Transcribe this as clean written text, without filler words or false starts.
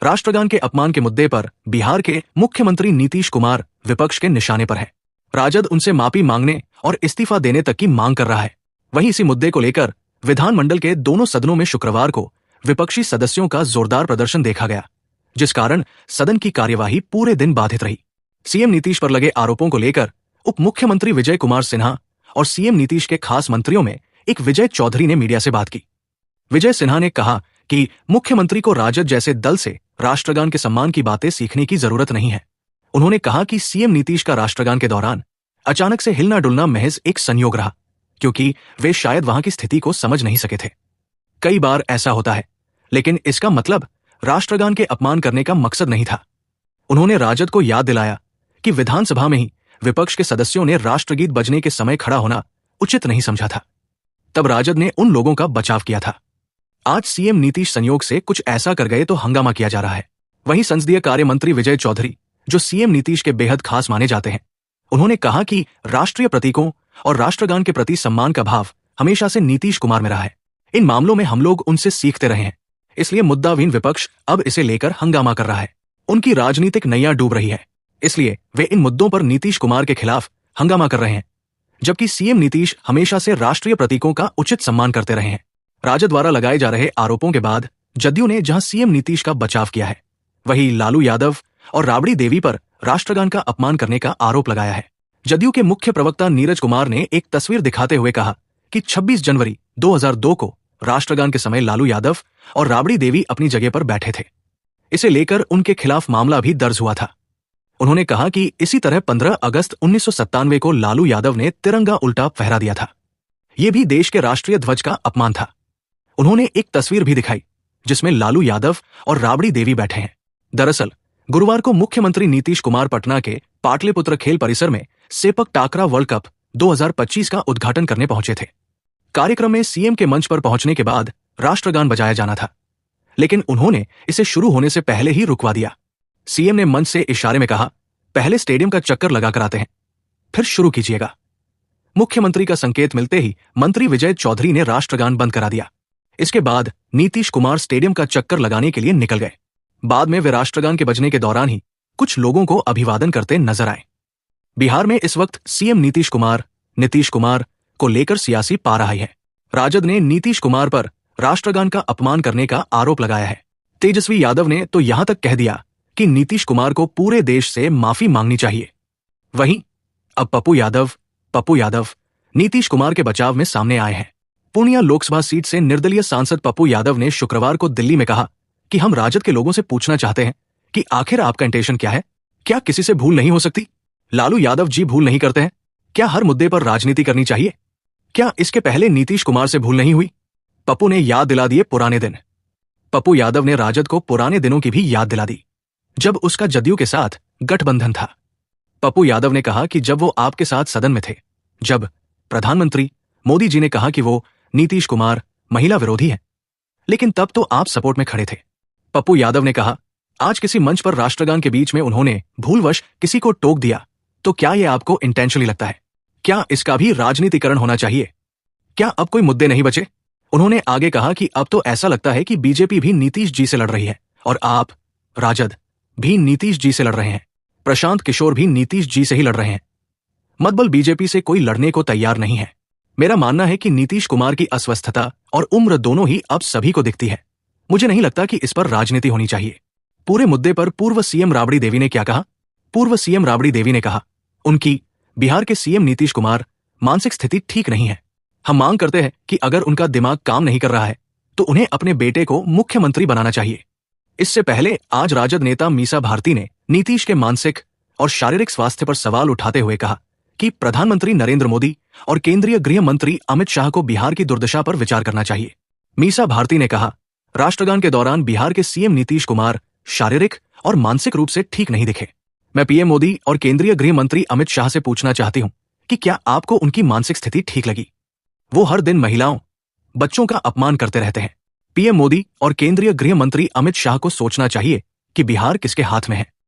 राष्ट्रगान के अपमान के मुद्दे पर बिहार के मुख्यमंत्री नीतीश कुमार विपक्ष के निशाने पर हैं। राजद उनसे माफी मांगने और इस्तीफा देने तक की मांग कर रहा है। वहीं इसी मुद्दे को लेकर विधानमंडल के दोनों सदनों में शुक्रवार को विपक्षी सदस्यों का जोरदार प्रदर्शन देखा गया, जिस कारण सदन की कार्यवाही पूरे दिन बाधित रही। सीएम नीतीश पर लगे आरोपों को लेकर उप मुख्यमंत्री विजय कुमार सिन्हा और सीएम नीतीश के खास मंत्रियों में एक विजय चौधरी ने मीडिया से बात की। विजय सिन्हा ने कहा कि मुख्यमंत्री को राजद जैसे दल से राष्ट्रगान के सम्मान की बातें सीखने की जरूरत नहीं है। उन्होंने कहा कि सीएम नीतीश का राष्ट्रगान के दौरान अचानक से हिलना डुलना महज एक संयोग रहा, क्योंकि वे शायद वहां की स्थिति को समझ नहीं सके थे। कई बार ऐसा होता है, लेकिन इसका मतलब राष्ट्रगान के अपमान करने का मकसद नहीं था। उन्होंने राजद को याद दिलाया कि विधानसभा में ही विपक्ष के सदस्यों ने राष्ट्रगीत बजने के समय खड़ा होना उचित नहीं समझा था। तब राजद ने उन लोगों का बचाव किया था। आज सीएम नीतीश संयोग से कुछ ऐसा कर गए तो हंगामा किया जा रहा है। वहीं संसदीय कार्य मंत्री विजय चौधरी, जो सीएम नीतीश के बेहद खास माने जाते हैं, उन्होंने कहा कि राष्ट्रीय प्रतीकों और राष्ट्रगान के प्रति सम्मान का भाव हमेशा से नीतीश कुमार में रहा है। इन मामलों में हम लोग उनसे सीखते रहे हैं, इसलिए मुद्दाविहीन विपक्ष अब इसे लेकर हंगामा कर रहा है। उनकी राजनीतिक नैया डूब रही है, इसलिए वे इन मुद्दों पर नीतीश कुमार के खिलाफ हंगामा कर रहे हैं, जबकि सीएम नीतीश हमेशा से राष्ट्रीय प्रतीकों का उचित सम्मान करते रहे हैं। राजद द्वारा लगाए जा रहे आरोपों के बाद जदयू ने जहां सीएम नीतीश का बचाव किया है, वहीं लालू यादव और राबड़ी देवी पर राष्ट्रगान का अपमान करने का आरोप लगाया है। जदयू के मुख्य प्रवक्ता नीरज कुमार ने एक तस्वीर दिखाते हुए कहा कि 26 जनवरी 2002 को राष्ट्रगान के समय लालू यादव और राबड़ी देवी अपनी जगह पर बैठे थे। इसे लेकर उनके खिलाफ मामला भी दर्ज हुआ था। उन्होंने कहा कि इसी तरह 15 अगस्त 1997 को लालू यादव ने तिरंगा उल्टा फहरा दिया था। यह भी देश के राष्ट्रीय ध्वज का अपमान था। उन्होंने एक तस्वीर भी दिखाई जिसमें लालू यादव और राबड़ी देवी बैठे हैं। दरअसल गुरुवार को मुख्यमंत्री नीतीश कुमार पटना के पाटलिपुत्र खेल परिसर में सेपक टाकरा वर्ल्ड कप 2025 का उद्घाटन करने पहुंचे थे। कार्यक्रम में सीएम के मंच पर पहुंचने के बाद राष्ट्रगान बजाया जाना था, लेकिन उन्होंने इसे शुरू होने से पहले ही रुकवा दिया। सीएम ने मंच से इशारे में कहा, पहले स्टेडियम का चक्कर लगाकर आते हैं, फिर शुरू कीजिएगा। मुख्यमंत्री का संकेत मिलते ही मंत्री विजय चौधरी ने राष्ट्रगान बंद करा दिया। इसके बाद नीतीश कुमार स्टेडियम का चक्कर लगाने के लिए निकल गए। बाद में वे राष्ट्रगान के बजने के दौरान ही कुछ लोगों को अभिवादन करते नजर आए। बिहार में इस वक्त सीएम नीतीश कुमार को लेकर सियासी पाराही है। राजद ने नीतीश कुमार पर राष्ट्रगान का अपमान करने का आरोप लगाया है। तेजस्वी यादव ने तो यहां तक कह दिया कि नीतीश कुमार को पूरे देश से माफी मांगनी चाहिए। वहीं अब पप्पू यादव नीतीश कुमार के बचाव में सामने आए हैं। पूर्णिया लोकसभा सीट से निर्दलीय सांसद पप्पू यादव ने शुक्रवार को दिल्ली में कहा कि हम राजद के लोगों से पूछना चाहते हैं कि आखिर आपका इंटेंशन क्या है? क्या किसी से भूल नहीं हो सकती? लालू यादव जी भूल नहीं करते हैं? क्या हर मुद्दे पर राजनीति करनी चाहिए? क्या इसके पहले नीतीश कुमार से भूल नहीं हुई? पप्पू ने याद दिला दिए पुराने दिन। पप्पू यादव ने राजद को पुराने दिनों की भी याद दिला दी, जब उसका जदयू के साथ गठबंधन था। पप्पू यादव ने कहा कि जब वो आपके साथ सदन में थे, जब प्रधानमंत्री मोदी जी ने कहा कि वो नीतीश कुमार महिला विरोधी है, लेकिन तब तो आप सपोर्ट में खड़े थे। पप्पू यादव ने कहा, आज किसी मंच पर राष्ट्रगान के बीच में उन्होंने भूलवश किसी को टोक दिया, तो क्या यह आपको इंटेंशनली लगता है? क्या इसका भी राजनीतिकरण होना चाहिए? क्या अब कोई मुद्दे नहीं बचे? उन्होंने आगे कहा कि अब तो ऐसा लगता है कि बीजेपी भी नीतीश जी से लड़ रही है और आप राजद भी नीतीश जी से लड़ रहे हैं। प्रशांत किशोर भी नीतीश जी से ही लड़ रहे हैं। मतबल बीजेपी से कोई लड़ने को तैयार नहीं है। मेरा मानना है कि नीतीश कुमार की अस्वस्थता और उम्र दोनों ही अब सभी को दिखती है। मुझे नहीं लगता कि इस पर राजनीति होनी चाहिए। पूरे मुद्दे पर पूर्व सीएम राबड़ी देवी ने क्या कहा? पूर्व सीएम राबड़ी देवी ने कहा, उनकी बिहार के सीएम नीतीश कुमार मानसिक स्थिति ठीक नहीं है। हम मांग करते हैं कि अगर उनका दिमाग काम नहीं कर रहा है तो उन्हें अपने बेटे को मुख्यमंत्री बनाना चाहिए। इससे पहले आज राजद नेता मीसा भारती ने नीतीश के मानसिक और शारीरिक स्वास्थ्य पर सवाल उठाते हुए कहा कि प्रधानमंत्री नरेंद्र मोदी और केंद्रीय गृह मंत्री अमित शाह को बिहार की दुर्दशा पर विचार करना चाहिए। मीसा भारती ने कहा, राष्ट्रगान के दौरान बिहार के सीएम नीतीश कुमार शारीरिक और मानसिक रूप से ठीक नहीं दिखे। मैं पीएम मोदी और केंद्रीय गृह मंत्री अमित शाह से पूछना चाहती हूं कि क्या आपको उनकी मानसिक स्थिति ठीक लगी? वो हर दिन महिलाओं, बच्चों का अपमान करते रहते हैं। पीएम मोदी और केंद्रीय गृह मंत्री अमित शाह को सोचना चाहिए कि बिहार किसके हाथ में है।